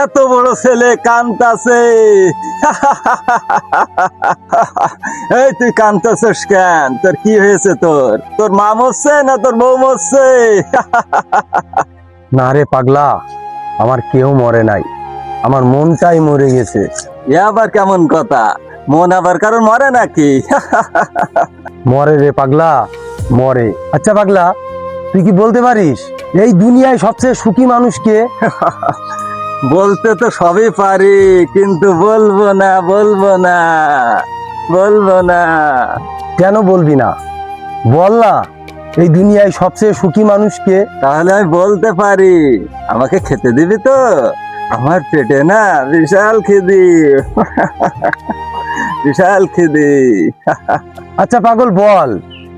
এত বড় ছেলে কানতাছে। এই তুই কানতাছিস কেন? তোর কি হয়েছে? তোর তোর মা মরছে না তোর বউ মরছে? না রে পাগলা, আমার কেউ মরে নাই, আমার মনটাই মরে গেছে। এ আবার কেমন কথা? মন আবার কারণ মরে নাকি? মরে রে পাগলা, মরে। আচ্ছা পাগলা, তুই কি বলতে পারিস এই দুনিয়ায় সবচেয়ে সুখী মানুষ কে? বলতে তো সবই পারি, কিন্তু বলবো না, বলবো না, বলবো না। কেন বলবি না? বল না, এই দুনিয়ায় সবচেয়ে সুখী মানুষ কে? তাহলে আমি বলতে পারি। আমাকে খেতে দিবি তো? আমার পেটে না বিশাল খিদি, বিশাল খিদি। আচ্ছা পাগল, বল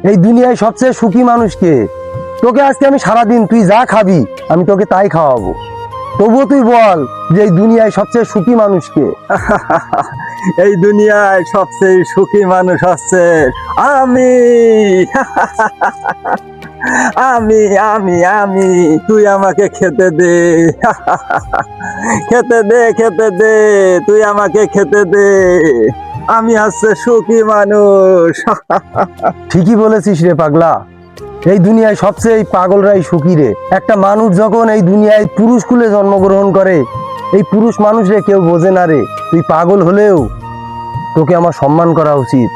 এই দুনিয়ায় সবচেয়ে সুখী মানুষ কে? তোকে আজকে আমি সারাদিন তুই যা খাবি আমি তোকে তাই খাওয়াবো, তবুও তুই বল যে এই দুনিয়ায় সবচেয়ে সুখী মানুষ কে? এই দুনিয়ায় সবচেয়ে সুখী মানুষ হচ্ছে আমি। আমি আমি আমি তুই আমাকে খেতে দে, খেতে দে, খেতে দে, তুই আমাকে খেতে দে। আমি হচ্ছে সুখী মানুষ। ঠিকই বলেছিস রে পাগলা, এই দুনিয়ায় সবচেয়ে এই পাগলরাই সুখী রে। একটা মানুষ যখন এই দুনিয়ায় পুরুষ কুলে জন্মগ্রহণ করে, এই পুরুষ মানুষ রে কেউ বোঝে না রে। তুই পাগল হলেও তোকে আমার সম্মান করা উচিত,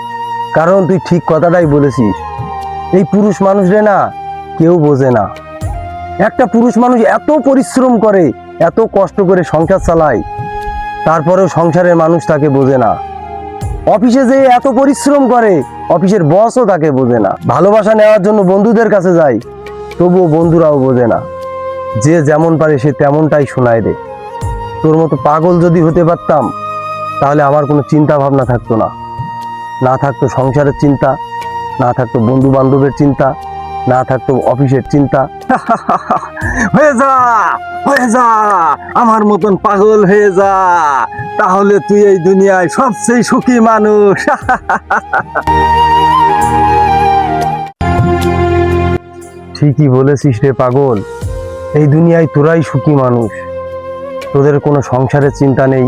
কারণ তুই ঠিক কথাটাই বলেছিস। এই পুরুষ মানুষ রে না কেউ বোঝে না। একটা পুরুষ মানুষ এত পরিশ্রম করে, এত কষ্ট করে সংসার চালায়, তারপরেও সংসারের মানুষ তাকে বোঝে না। অফিসে যে এত পরিশ্রম করে, অফিসের বসও তাকে বোঝে না। ভালোবাসা নেওয়ার জন্য বন্ধুদের কাছে যায়, তবুও বন্ধুরাও বোঝে না। যে যেমন পারে সে তেমনটাই শোনায় রে। তোর মতো পাগল যদি হতে পারতাম, তাহলে আমার কোনো চিন্তা ভাবনা থাকতো না। না থাকতো সংসারের চিন্তা, না থাকতো বন্ধু বান্ধবের চিন্তা, না থাকতো অফিসের চিন্তা। হয়ে যা, হয়ে যা, আমার মতন পাগল হয়ে যা, তাহলে তুই এই দুনিয়ায় সবচেয়ে সুখী মানুষ। ঠিকই বলেছিস রে পাগল, এই দুনিয়ায় তোরাই সুখী মানুষ। তোদের কোনো সংসারের চিন্তা নেই,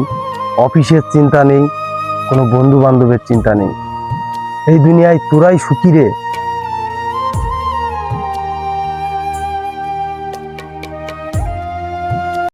অফিসের চিন্তা নেই, কোনো বন্ধু বান্ধবের চিন্তা নেই। এই দুনিয়ায় তোরাই সুখী রে।